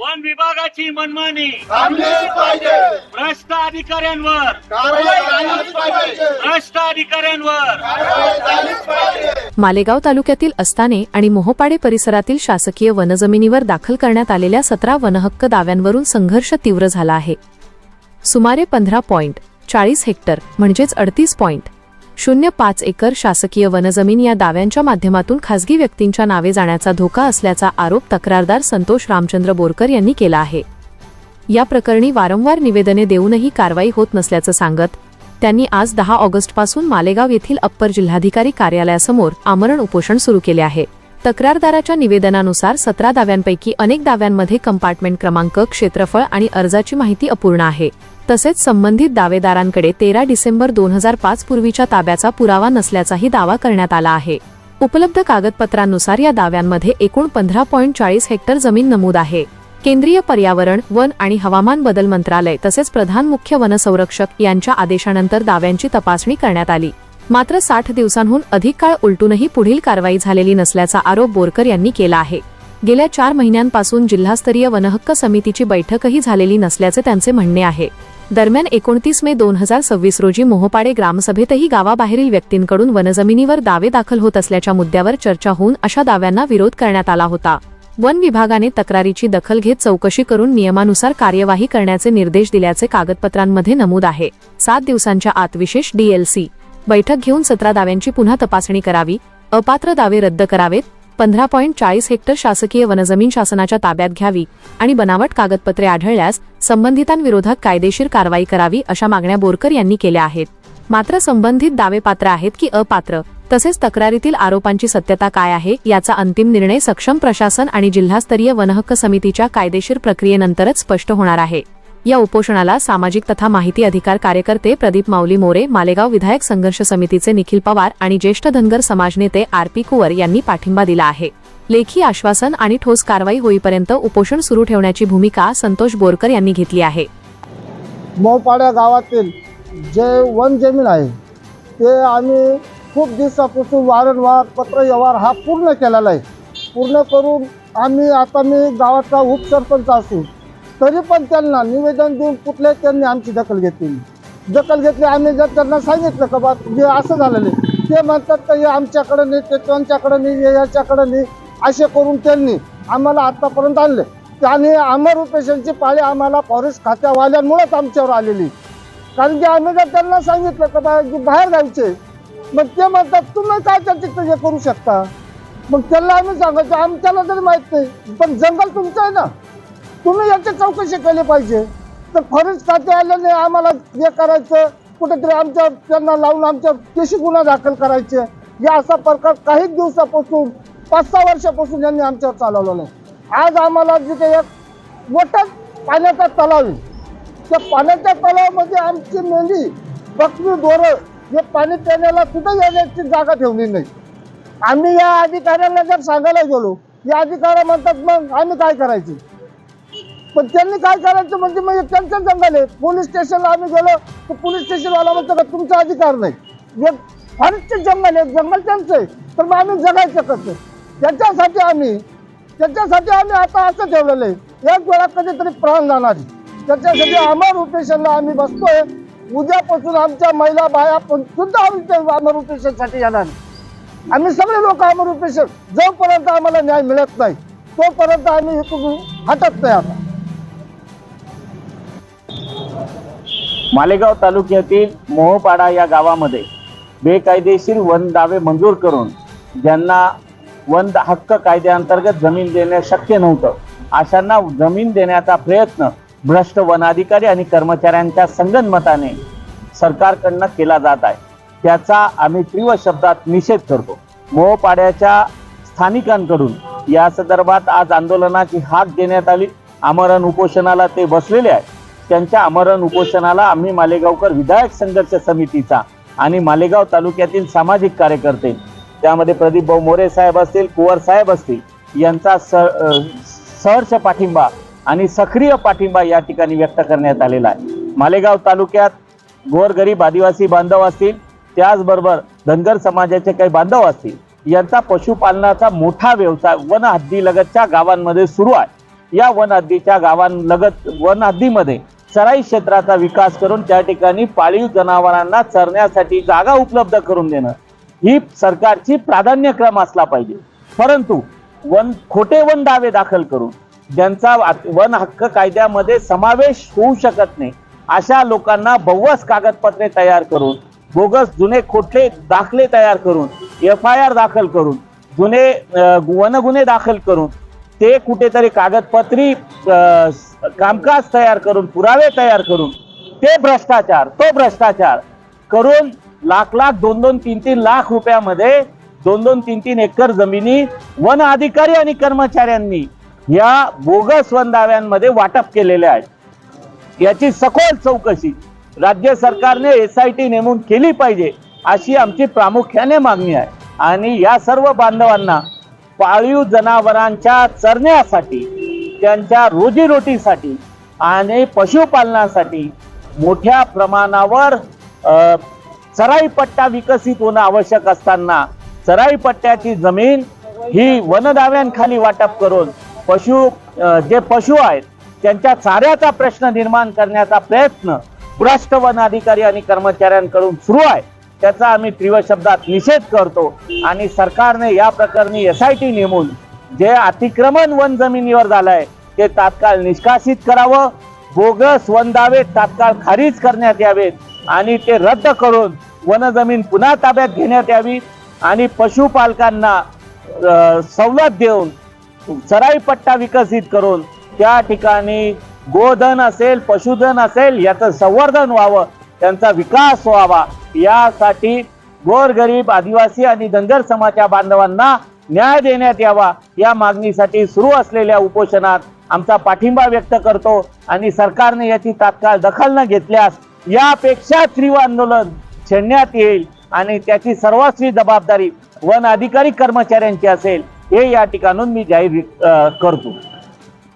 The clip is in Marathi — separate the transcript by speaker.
Speaker 1: वन विभागाची मनमानी
Speaker 2: थांबलीच पाहिजे.
Speaker 1: भ्रष्ट अधिकाऱ्यांवर
Speaker 2: कारवाई झालीच पाहिजे.
Speaker 1: भ्रष्ट अधिकाऱ्यांवर
Speaker 2: कारवाई झालीच पाहिजे.
Speaker 3: मालेगाव तालुक्यातील अस्ताने आणि मोहोपाडे परिसरातील शासकीय वनजमिनीवर दाखल करण्यात आलेल्या 17 वनहक्क दाव्यांवरून संघर्ष तीव्र झाला आहे. सुमारे 15.40 हेक्टर म्हणजेच 38.05 एकर शासकीय वनजमीन या दाव्यांच्या माध्यमातून खासगी व्यक्तींच्या नावे जाण्याचा धोका असल्याचा आरोप तक्रारदार संतोष रामचंद्र बोरकर यांनी केला आहे. या प्रकरणी वारंवार निवेदने देऊनही कारवाई होत नसल्याचं सांगत त्यांनी आज 10 ऑगस्टपासून मालेगाव येथील अप्पर जिल्हाधिकारी कार्यालयासमोर आमरण उपोषण सुरू केले आहे. तक्रारदाराच्या निवेदनानुसार 17 दाव्यांपैकी अनेक दाव्यांमध्ये कंपार्टमेंट क्रमांक, क्षेत्रफळ आणि अर्जाची माहिती अपूर्ण आहे. तसेच संबंधित दावेदारांकडे 13 डिसेंबर 2005 पूर्वीच्या ताब्याचा पुरावा नसल्याचाही दावा करण्यात आला आहे. उपलब्ध कागदपत्रांनुसार या दाव्यांमध्ये एकूण 15.40 हेक्टर जमीन नमूद आहे. केंद्रीय पर्यावरण, वन आणि हवामान बदल मंत्रालय तसेच प्रधान मुख्य वनसंरक्षक यांच्या आदेशानंतर दाव्यांची तपासणी करण्यात आली. मात्र 60 दिवसांहून अधिक काळ उलटूनही पुढील कारवाई झालेली नसल्याचा आरोप बोरकर यांनी केला आहे. गेल्या 4 महिन्यांपासून जिल्हास्तरीय वनहक्क समितीची बैठकही झालेली नसल्याचे त्यांचे म्हणणे आहे. दरम्यान 29 मे 2026 रोजी मोहोपाडे ग्रामसभेतही गावाबाहेरील व्यक्तींकडून वनजमिनीवर दावे दाखल होत असल्याच्या मुद्द्यावर चर्चा होऊन अशा दाव्यांना विरोध करण्यात आला होता. वन विभागाने तक्रारीची दखल घेत चौकशी करून नियमानुसार कार्यवाही करण्याचे निर्देश दिल्याचे कागदपत्रांमध्ये नमूद आहे. 7 दिवसांच्या आत विशेष DLC बैठक घेऊन 17 दाव्यांची पुन्हा तपासणी करावी, अपात्र दावे रद्द करावेत, 15.40 हेक्टर शासकीय वनजमीन शासनाच्या ताब्यात घ्यावी आणि बनावट कागदपत्रे आढळल्यास संबंधितांविरोधात कायदेशीर कारवाई करावी अशा मागण्या बोरकर यांनी केल्या आहेत. मात्र संबंधित दावे पात्र आहेत की अपात्र, तसेच तक्रारीतील आरोपांची सत्यता काय आहे याचा अंतिम निर्णय सक्षम प्रशासन आणि जिल्हास्तरीय वनहक्क समितीच्या कायदेशीर प्रक्रियेनंतरच स्पष्ट होणार आहे. या उपोषणाला सामाजिक तथा माहिती अधिकार कार्यकर्ते प्रदीप माऊली मोरे, मालेगाव विधायक संघर्ष समितीचे निखिल पवार आणि ज्येष्ठ धनगर समाज नेते RP कुवर यांनी पाठिंबा दिला आहे. लेखी आश्वासन आणि ठोस कारवाई होईपर्यंत उपोषण सुरू ठेवण्याची भूमिका संतोष बोरकर यांनी घेतली आहे.
Speaker 4: मोहोपाडा गावातील जे वन जमीन आहे ते आम्ही खूप दिवसापासून वारंवार पत्रव्यवहार हा पूर्ण केलेला आहे. पूर्ण करून आता मी गावाचा उपसरपंच असून तरी पण त्यांना निवेदन देऊन कुठले त्यांनी आमची दखल घेतली. आम्ही जर त्यांना सांगितलं का बा जे असं झालेलं आहे, ते म्हणतात का हे आमच्याकडं नाही, ते त्यांच्याकडं नाही, हे याच्याकडं नाही, असे करून त्यांनी आम्हाला आत्तापर्यंत आणले. त्याने अमर उपेशनची पाळी आम्हाला फॉरेस्ट खात्यावाल्यांमुळेच आमच्यावर आलेली. कारण की आम्ही जर त्यांना सांगितलं का बा की बाहेर जायचे, मग ते म्हणतात तुम्ही काय त्याची हे करू शकता. मग त्यांना आम्ही सांगायचं आमच्याला तरी माहीत नाही, पण जंगल तुमचं आहे ना, तुम्ही याची चौकशी केली पाहिजे. तर फॉरेस्ट खाते आल्याने आम्हाला हे करायचं, कुठेतरी आमच्या त्यांना लावून आमच्या केशी गुन्हा दाखल करायचे. या असा प्रकार काही दिवसापासून 5-6 वर्षापासून यांनी आमच्यावर चालवलं नाही. आज आम्हाला जिथे एक मोठा पाण्याचा तलाव आहे, त्या पाण्याच्या तलावामध्ये आमची मेंढी, बकरी, ढोरं हे पाणी पिण्याला सुद्धा येण्याची जागा ठेवली नाही. आम्ही या अधिकाऱ्यांना जर सांगायला गेलो, या अधिकारी म्हणतात मग आम्ही काय करायचं. पण त्यांनी काय करायचं म्हणजे त्यांचं जंगल आहे. पोलीस स्टेशनला आम्ही गेलो तर पोलीस स्टेशनवाला म्हणतो का तुमचा अधिकार नाही, हे फॉरेस्टचे जंगल आहे, जंगल त्यांचं आहे, तर मग आम्ही जगायचं कसं. त्याच्यासाठी आम्ही आता असं ठेवलेलं आहे, एक वेळा कधीतरी प्राण जाणार. त्याच्यासाठी अमर उपेशनला आम्ही बसतोय. उद्यापासून आमच्या महिला बाया पण सुद्धा आमच्या अमर उपेशनसाठी येणार. आम्ही सगळे लोक अमर उपेशन, जोपर्यंत आम्हाला न्याय मिळत नाही तोपर्यंत आम्ही इथून हटत नाही. आता
Speaker 5: मालेगाव तालुक्यातील मोहोपाडा या गावामध्ये बेकायदेशीर वन दावे मंजूर करून ज्यांना वन हक्क कायद्याअंतर्गत जमीन देणे शक्य नव्हतं, अशांना जमीन देण्याचा प्रयत्न भ्रष्ट वनाधिकारी आणि कर्मचाऱ्यांच्या संगनमताने सरकारकडनं केला जात आहे. त्याचा आम्ही तीव्र शब्दात निषेध करतो. मोहोपाड्याच्या स्थानिकांकडून या संदर्भात आज आंदोलनाची हाक देण्यात आली. आमरण उपोषणाला ते बसलेले आहेत. त्यांच्या आमरण उपोषणाला आम्ही मालेगावकर विधायक संघर्ष समितीचा आणि मालेगाव तालुक्यातील सामाजिक कार्यकर्ते, त्यामध्ये प्रदीप भाऊ मोरे साहेब असतील, कुवर साहेब असतील, यांचा सहर्ष पाठिंबा आणि सक्रिय पाठिंबा या ठिकाणी व्यक्त करण्यात आलेला आहे. मालेगाव तालुक्यात गोरगरीब आदिवासी बांधव असतील, त्याचबरोबर धनगर समाजाचे काही बांधव असतील, यांचा पशुपालनाचा मोठा व्यवसाय वन हद्दीलगतच्या गावांमध्ये सुरू आहे. या वन हद्दीच्या गावांलगत वन हद्दीमध्ये चराई क्षेत्राचा विकास करून त्या ठिकाणी पाळीव जनावरांना चरण्यासाठी जागा उपलब्ध करून देणं ही सरकारची प्राधान्यक्रम असला पाहिजे. परंतु खोटे वन दावे दाखल करून ज्यांचा वन हक्क कायद्यामध्ये समावेश होऊ शकत नाही अशा लोकांना बोगस कागदपत्रे तयार करून बोगस जुने खोटे दाखले तयार करून FIR दाखल करून जुने वनगुन्हे दाखल करून ते कुठेतरी कागदपत्री कामकाज तयार करून पुरावे तयार करून तो भ्रष्टाचार करून लाख 2-3 लाख रुपयामध्ये 2-3 एकर जमिनी वन अधिकारी आणि कर्मचाऱ्यांनी या बोगस वन दाव्यांमध्ये वाटप केलेले आहेत. याची सखोल चौकशी राज्य सरकारने SIT नेमून केली पाहिजे अशी आमची प्रामुख्याने मागणी आहे. आणि या सर्व बांधवांना पाळीव जनावरांच्या चरण्यासाठी त्यांच्या रोजीरोटीसाठी आणि पशुपालनासाठी मोठ्या प्रमाणावर चराई पट्टा विकसित होणं आवश्यक असताना चराई पट्ट्याची जमीन ही वनदाव्यांखाली वाटप करून जे पशु आहेत त्यांच्या चाऱ्याचा प्रश्न निर्माण करण्याचा प्रयत्न भ्रष्ट वन अधिकारी आणि कर्मचाऱ्यांकडून सुरू आहे. त्याचा आम्ही तीव्र शब्दात निषेध करतो आणि सरकारने या प्रकरणी SIT नेमून जे अतिक्रमण वन जमिनीवर झालंय ते तात्काळ निष्कासित करावं. बोगस वन दावे तात्काळ खारिज करण्यात यावेत आणि ते रद्द करून वन जमीन पुन्हा ताब्यात घेण्यात यावी आणि पशुपालकांना सवलत देऊन चराई पट्टा विकसित करून त्या ठिकाणी गोधन असेल पशुधन असेल याचं संवर्धन व्हावं, त्यांचा विकास व्हावा. यासाठी गोरगरीब आदिवासी आणि धनगर समाजाच्या बांधवांना न्याय देण्यात यावा या मागणीसाठी सुरू असलेल्या उपोषणात आमचा पाठिंबा व्यक्त करतो आणि सरकारने याची तात्काळ दखल न घेतल्यास यापेक्षा तीव्र आंदोलन छेडण्यात येईल आणि त्याची सर्वस्वी जबाबदारी वन अधिकारी कर्मचाऱ्यांची असेल हे या ठिकाणून मी जाहीर करतो.